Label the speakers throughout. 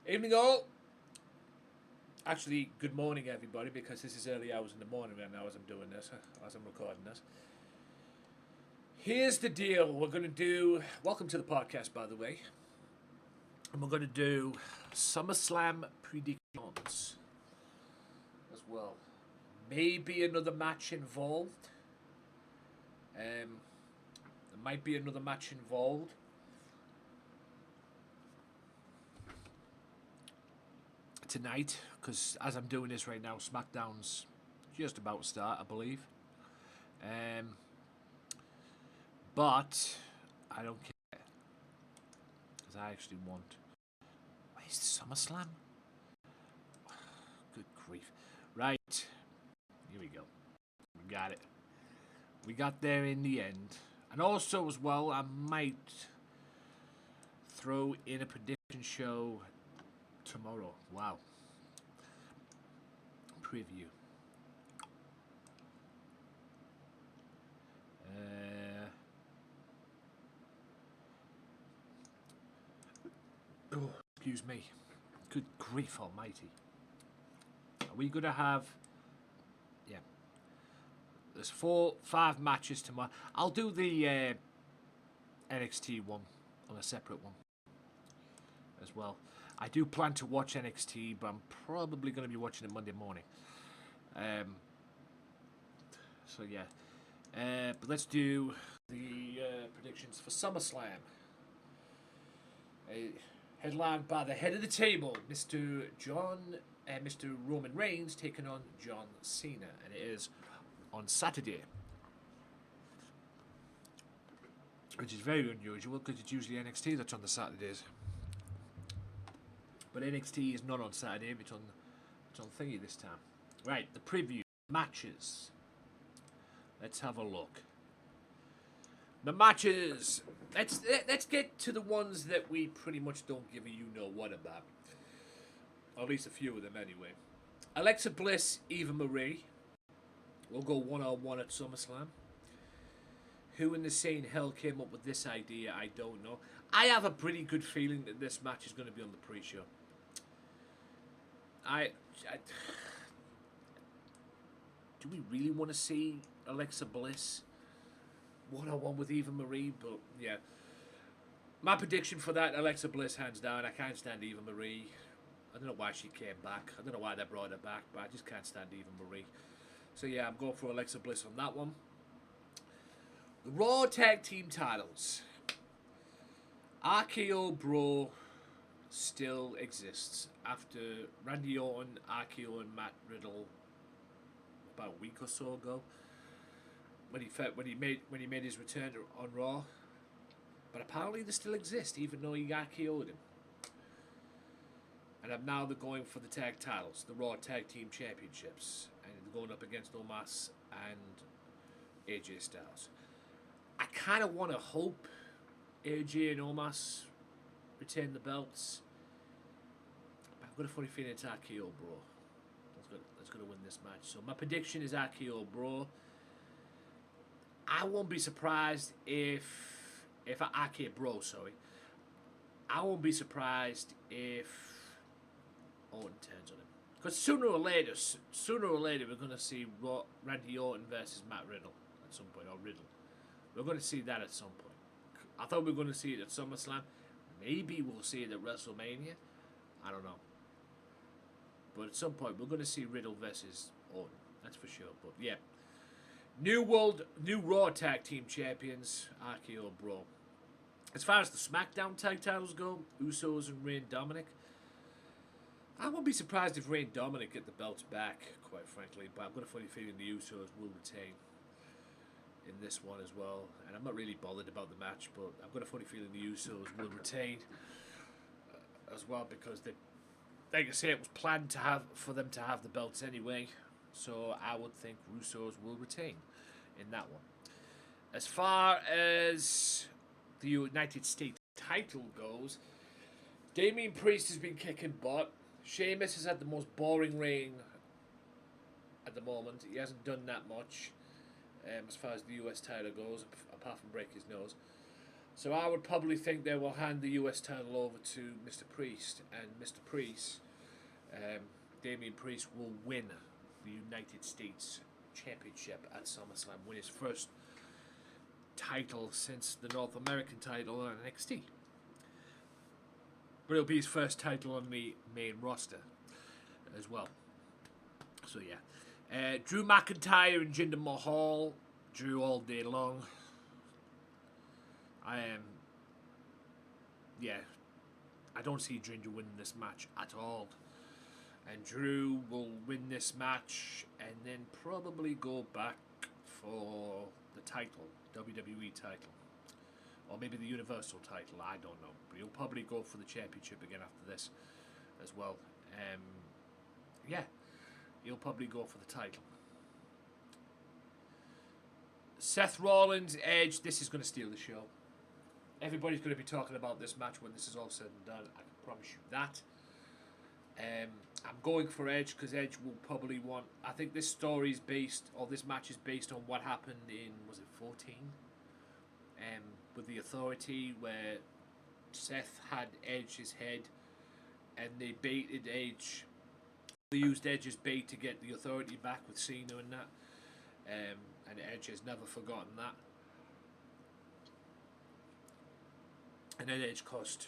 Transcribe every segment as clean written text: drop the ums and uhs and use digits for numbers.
Speaker 1: Evening all. Actually, good morning everybody, because this is early hours in the morning right now as I'm doing this, as I'm recording this. Here's the deal. We're going to do... Welcome to the podcast, by the way. And we're going to do SummerSlam predictions as well. Maybe another match involved. There might be another match involved. Tonight, because as I'm doing this right now, SmackDown's just about to start, I believe. But I don't care, because I actually want... Where's SummerSlam? Good grief. Right. Here we go. We got it. We got there in the end. And also as well, I might throw in a prediction show tomorrow. Wow. Preview. Oh, excuse me. Good grief almighty. Are we going to have... Yeah. There's 5 matches tomorrow. I'll do the NXT one on a separate one as well. I do plan to watch NXT, but I'm probably going to be watching it Monday morning. So yeah. But let's do the predictions for SummerSlam. Headlined by the head of the table, Mr. Roman Reigns, taking on John Cena, and it is on Saturday, which is very unusual because it's usually NXT that's on the Saturdays. But NXT is not on Saturday; it's on thingy this time. Right, the preview matches. Let's have a look. The matches. Let's get to the ones that we pretty much don't give a you-know-what about. Or at least a few of them anyway. Alexa Bliss, Eva Marie. We'll go one-on-one at SummerSlam. Who in the sane hell came up with this idea? I don't know. I have a pretty good feeling that this match is going to be on the pre-show. Do we really want to see Alexa Bliss one-on-one with Eva Marie? But yeah, my prediction for that, Alexa Bliss hands down. I can't stand Eva Marie. I don't know why she came back. I don't know why they brought her back, but I just can't stand Eva Marie. So yeah, I'm going for Alexa Bliss on that one. The Raw Tag Team titles. RKO Bro still exists after Randy Orton, RKO, and Matt Riddle about a week or so ago, when he made his return on Raw. But apparently they still exist, even though he RKO'd him. And now they're going for the tag titles, the Raw Tag Team Championships, and they're going up against Omos and AJ Styles. I kind of want to hope AJ and Omos retain the belts. But I've got a funny feeling it's RKO Bro that's going to win this match. So my prediction is RKO Bro. I won't be surprised if RKO Bro, sorry. I won't be surprised if Orton turns on him. Because sooner or later, we're going to see Randy Orton versus Matt Riddle at some point, or Riddle. We're going to see that at some point. I thought we were going to see it at SummerSlam. Maybe we'll see it at WrestleMania. I don't know. But at some point, we're going to see Riddle versus Orton. That's for sure. But yeah. New Raw Tag Team Champions, RKO Bro. As far as the SmackDown tag titles go, Usos and Rhea and Dominik. I won't be surprised if Rhea and Dominik get the belts back, quite frankly. But I've got a funny feeling the Usos will retain in this one as well. And I'm not really bothered about the match, but I've got a funny feeling the Usos will retain as well, because they, like I say, it was planned for them to have the belts anyway. So I would think Usos will retain in that one. As far as the United States title goes, Damian Priest has been kicking butt. Sheamus has had the most boring reign at the moment. He hasn't done that much as far as the US title goes, apart from break his nose. So I would probably think they will hand the US title over to Mr. Priest, and Mr. Priest, Damian Priest, will win the United States Championship at SummerSlam, win his first title since the North American title on NXT. But it'll be his first title on the main roster as well. So yeah. Drew McIntyre and Jinder Mahal. Drew all day long. I don't see Jinder winning this match at all. And Drew will win this match and then probably go back for the title, WWE title. Or maybe the Universal title, I don't know. But he'll probably go for the championship again after this as well. He'll probably go for the title. Seth Rollins, Edge, this is going to steal the show. Everybody's going to be talking about this match when this is all said and done. I can promise you that. I'm going for Edge because Edge will probably want... I think this story is based, or this match is based on what happened in, was it 14? With the Authority, where Seth had Edge's head and they baited Edge. They used Edge's bait to get the Authority back with Cena and that. And Edge has never forgotten that. And then Edge cost...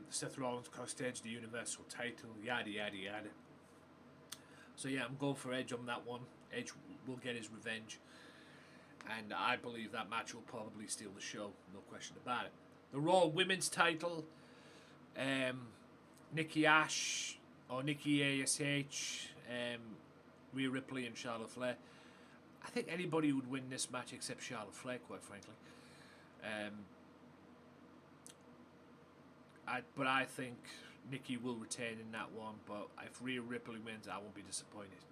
Speaker 1: Seth Rollins cost Edge the Universal title, yada yada yada. So yeah, I'm going for Edge on that one. Edge will get his revenge, and I believe that match will probably steal the show, no question about it. The Raw Women's title, Nikki A.S.H, Rhea Ripley and Charlotte Flair. I think anybody would win this match except Charlotte Flair, quite frankly. But I think Nikki will retain in that one. But if Rhea Ripley wins, I won't be disappointed.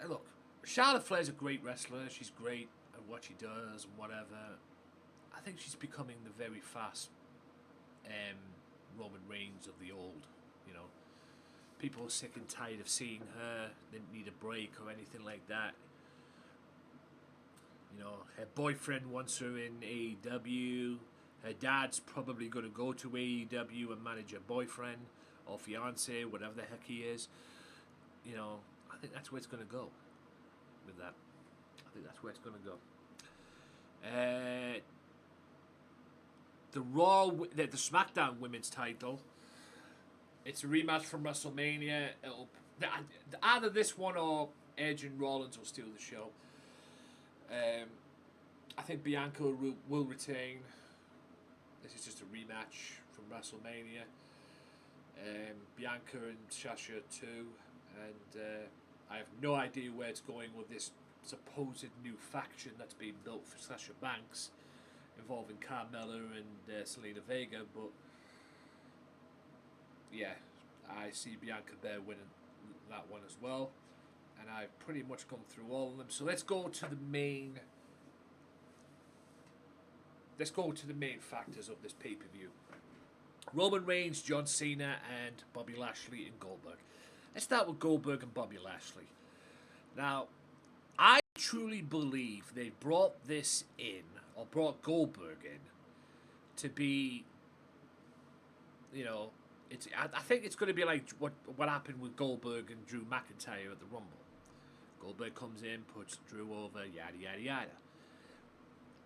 Speaker 1: Look, Charlotte Flair's a great wrestler. She's great at what she does and whatever. I think she's becoming the very fast Roman Reigns of the old. You know, people are sick and tired of seeing her. They need a break or anything like that. You know, her boyfriend wants her in AEW. Her dad's probably going to go to AEW and manage her boyfriend or fiance, whatever the heck he is. You know, I think that's where it's going to go with that. I think that's where it's going to go. The SmackDown Women's title. It's a rematch from WrestleMania. Either this one or Edge and Rollins will steal the show. I think Bianca will retain. This is just a rematch from WrestleMania. Bianca and Sasha too. And I have no idea where it's going with this supposed new faction that's being built for Sasha Banks, involving Carmella and Selena Vega. But yeah, I see Bianca Belair winning that one as well. And I've pretty much gone through all of them. So let's go to the main... Let's go to the main factors of this pay-per-view. Roman Reigns, John Cena, and Bobby Lashley and Goldberg. Let's start with Goldberg and Bobby Lashley. Now, I truly believe they brought this in, or brought Goldberg in, to be, you know, I think it's going to be like what happened with Goldberg and Drew McIntyre at the Rumble. Goldberg comes in, puts Drew over, yada, yada, yada.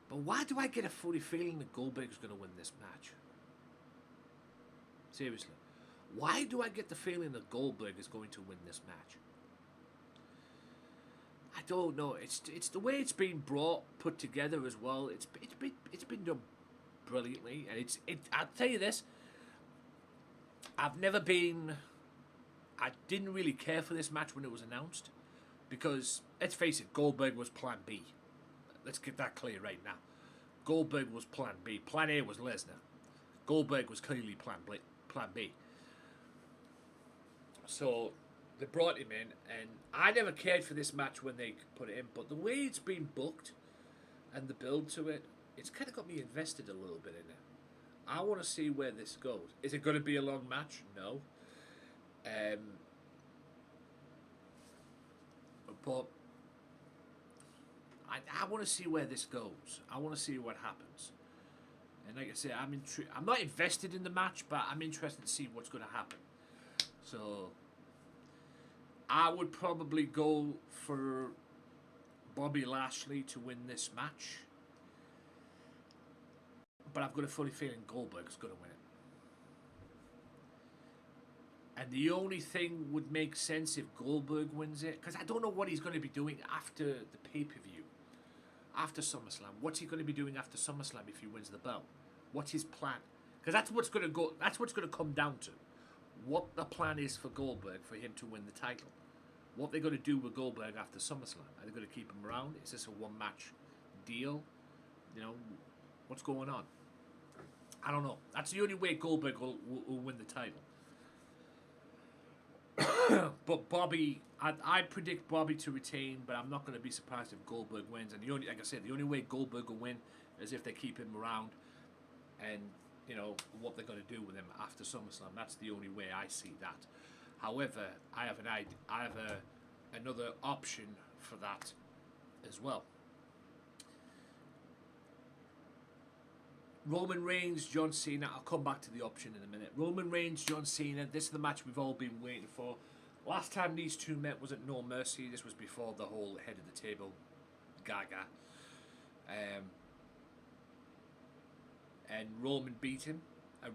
Speaker 1: But why do I get a funny feeling that Goldberg's going to win this match? Seriously. Why do I get the feeling that Goldberg is going to win this match? I don't know. It's the way it's been put together as well. It's been done brilliantly, and I'll tell you this. I didn't really care for this match when it was announced, because let's face it, Goldberg was Plan B. Let's get that clear right now. Goldberg was Plan B. Plan A was Lesnar. Goldberg was clearly Plan B. So they brought him in, and I never cared for this match when they put it in, but the way it's been booked and the build to it, it's kind of got me invested a little bit in it. I want to see where this goes. Is it going to be a long match? No. But I want to see where this goes. I want to see what happens. And like I said, I'm not invested in the match, but I'm interested to see what's going to happen. So I would probably go for Bobby Lashley to win this match. But I've got a funny feeling Goldberg's going to win it. And the only thing would make sense if Goldberg wins it, because I don't know what he's going to be doing after the pay-per-view, after SummerSlam. What's he going to be doing after SummerSlam if he wins the belt? What's his plan? Because that's what's going to go. That's what's going to come down to. What the plan is for Goldberg for him to win the title. What they're going to do with Goldberg after SummerSlam. Are they going to keep him around? Is this a one-match deal? You know, what's going on? I don't know. That's the only way Goldberg will win the title. But Bobby, I predict Bobby to retain, but I'm not going to be surprised if Goldberg wins. And like I said, the only way Goldberg will win is if they keep him around, and you know what they're going to do with him after SummerSlam. That's the only way I see that. However, I have another option for that as well. Roman Reigns, John Cena. I'll come back to the option in a minute. Roman Reigns, John Cena. This is the match we've all been waiting for. Last time these two met was at No Mercy. This was before the whole head of the table gaga. And Roman beat him. At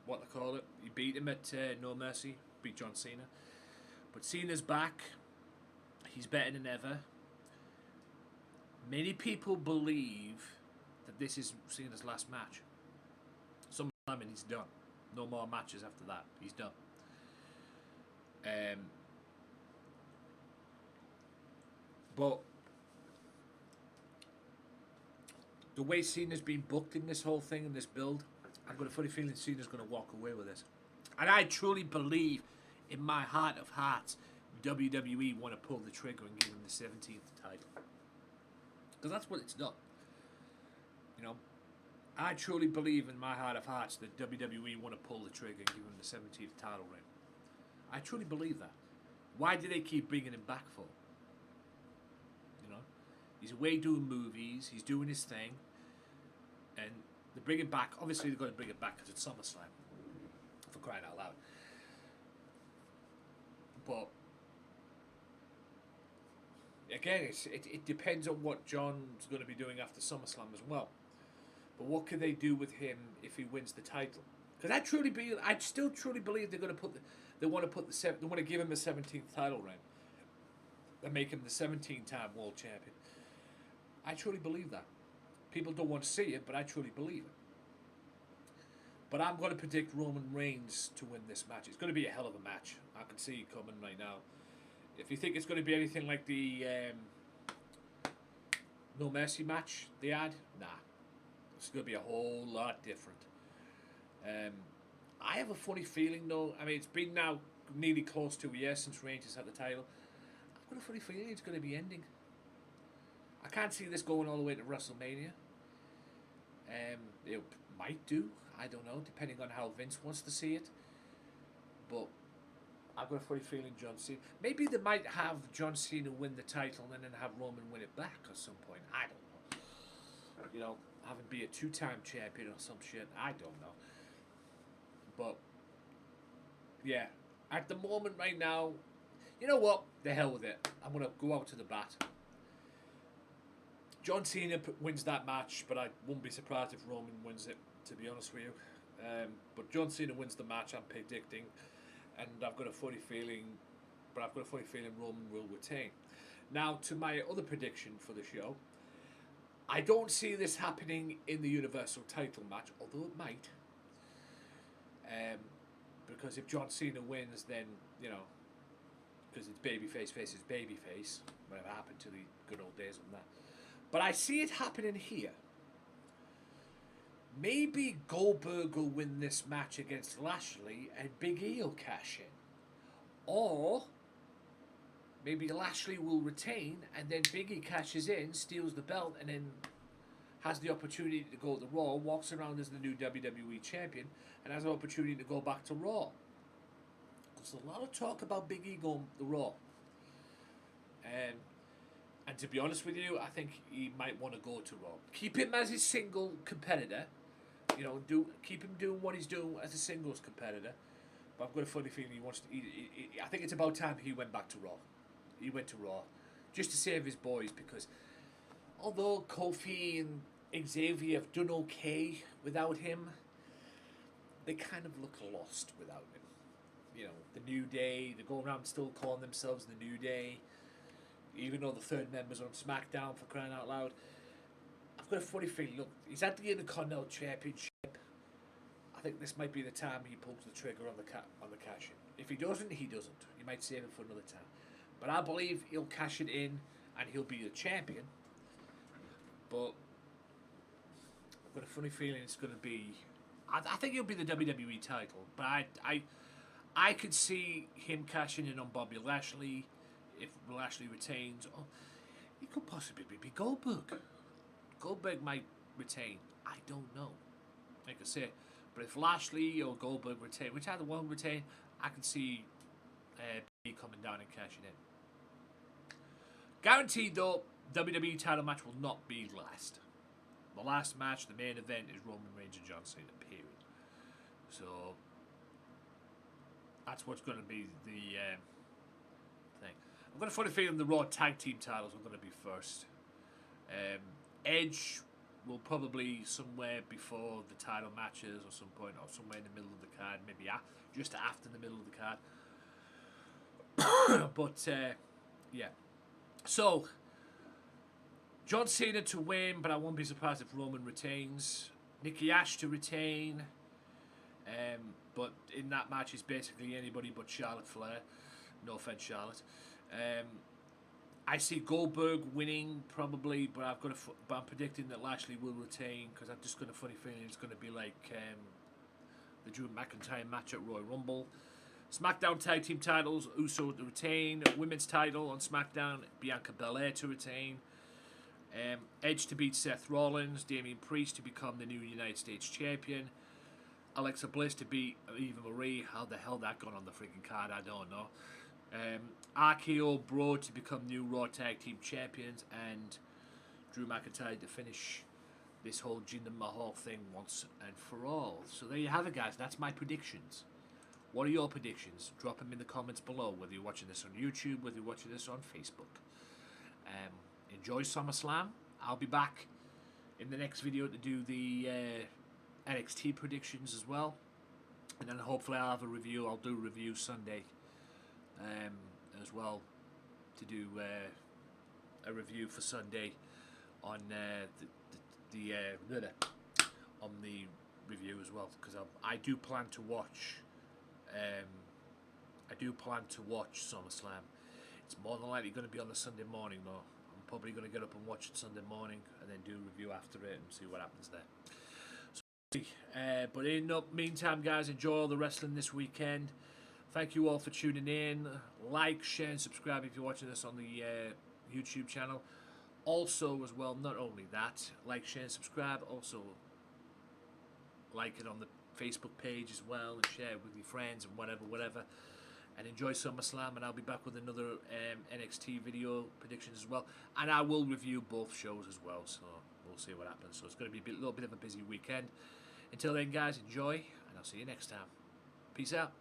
Speaker 1: what they call it. He beat him at No Mercy. Beat John Cena. But Cena's back. He's better than ever. Many people believe that this is Cena's last match. Sometime and he's done. No more matches after that. He's done. But the way Cena's been booked in this whole thing, in this build, I've got a funny feeling Cena's going to walk away with this. And I truly believe, in my heart of hearts, WWE want to pull the trigger and give him the 17th title. Because that's what it's done. You know, I truly believe in my heart of hearts that WWE want to pull the trigger and give him the 17th title reign. I truly believe that. Why do they keep bringing him back for? You know, he's away doing movies, he's doing his thing, and they bring him back. Obviously, they're going to bring him back because it's SummerSlam, for crying out loud. But again, it depends on what John's going to be doing after SummerSlam as well. But what can they do with him if he wins the title? Because I still truly believe they're going to they want to give him a 17th title reign and make him the 17-time world champion. I truly believe that. People don't want to see it, but I truly believe it. But I'm going to predict Roman Reigns to win this match. It's going to be a hell of a match. I can see it coming right now. If you think it's going to be anything like the No Mercy match they had, nah. It's going to be a whole lot different. I have a funny feeling, though. I mean, it's been now nearly close to a year since Reigns has had the title. I've got a funny feeling it's going to be ending. I can't see this going all the way to WrestleMania. It might do. I don't know, depending on how Vince wants to see it. But I've got a funny feeling John Cena. Maybe they might have John Cena win the title and then have Roman win it back at some point. I don't know. You know, have him be a 2-time champion or some shit. I don't know. But, yeah. At the moment right now, you know what? The hell with it. I'm going to go out to the bat. John Cena wins that match, but I won't be surprised if Roman wins it, to be honest with you. But John Cena wins the match, I'm predicting. And I've got a funny feeling, Roman will retain. Now, to my other prediction for the show, I don't see this happening in the Universal title match, although it might. Because if John Cena wins, then, you know, because it's babyface versus babyface, whatever happened to the good old days of that. But I see it happening here. Maybe Goldberg will win this match against Lashley and Big E will cash in. Or maybe Lashley will retain and then Big E cashes in, steals the belt, and then has the opportunity to go to Raw, walks around as the new WWE champion, and has an opportunity to go back to Raw. There's a lot of talk about Big E going to Raw. And And to be honest with you, I think he might want to go to Raw. Keep him as his single competitor. You know, keep him doing what he's doing as a singles competitor. But I've got a funny feeling he wants to. I think it's about time he went back to Raw. He went to Raw just to save his boys, because although Kofi and Xavier have done okay without him, they kind of look lost without him. You know, the New Day, they go around still calling themselves the New Day, even though the third member's on SmackDown, for crying out loud. I've got a funny feeling, look, he's at the Intercontinental Championship. I think this might be the time he pulls the trigger on the cash in. If he doesn't, he doesn't. He might save it for another time. But I believe he'll cash it in and he'll be the champion. But I've got a funny feeling it's going to be... I think he'll be the WWE title. But I could see him cashing in on Bobby Lashley if Lashley retains. Oh, he could possibly be Goldberg. Goldberg might retain. I don't know. Like I say, but if Lashley or Goldberg retain, whichever one retain, I can see B coming down and cashing in. Guaranteed though, WWE title match will not be last. The last match, the main event, is Roman Reigns and John Cena. Period. So that's what's going to be the thing. I've got a funny feeling the Raw tag team titles are going to be first. Edge will probably somewhere before the title matches or some point, or somewhere in the middle of the card, maybe just after the middle of the card. But yeah, so John Cena to win, but I won't be surprised if Roman retains. Nikki A.S.H to retain, but in that match is basically anybody but Charlotte Flair. No offense, Charlotte. I see Goldberg winning probably, but I'm predicting that Lashley will retain, because I've just got a funny feeling it's going to be like the Drew McIntyre match at Royal Rumble. SmackDown tag team titles, Usos to retain. Women's title on SmackDown, Bianca Belair to retain. Edge to beat Seth Rollins. Damian Priest to become the new United States champion. Alexa Bliss to beat Eva Marie. How the hell that got on the freaking card, I don't know. RKO Bro to become new Raw Tag Team Champions, and Drew McIntyre to finish this whole Jinder Mahal thing once and for all. So there you have it, guys. That's my predictions. What are your predictions? Drop them in the comments below, whether you're watching this on YouTube, whether you're watching this on Facebook. Enjoy SummerSlam. I'll be back in the next video to do the NXT predictions as well. And then hopefully I'll have a review. I'll do a review Sunday as well, to do a review for Sunday on on the review as well, because I do plan to watch SummerSlam. It's more than likely going to be on the Sunday morning though. I'm probably going to get up and watch it Sunday morning and then do a review after it and see what happens there. But in the meantime, guys, enjoy all the wrestling this weekend. Thank you all for tuning in. Like, share, and subscribe if you're watching this on the YouTube channel. Also, as well, not only that, like, share, and subscribe. Also, like it on the Facebook page as well, and share it with your friends and whatever. And enjoy SummerSlam, and I'll be back with another NXT video predictions as well. And I will review both shows as well, so we'll see what happens. So it's going to be a little bit of a busy weekend. Until then, guys, enjoy, and I'll see you next time. Peace out.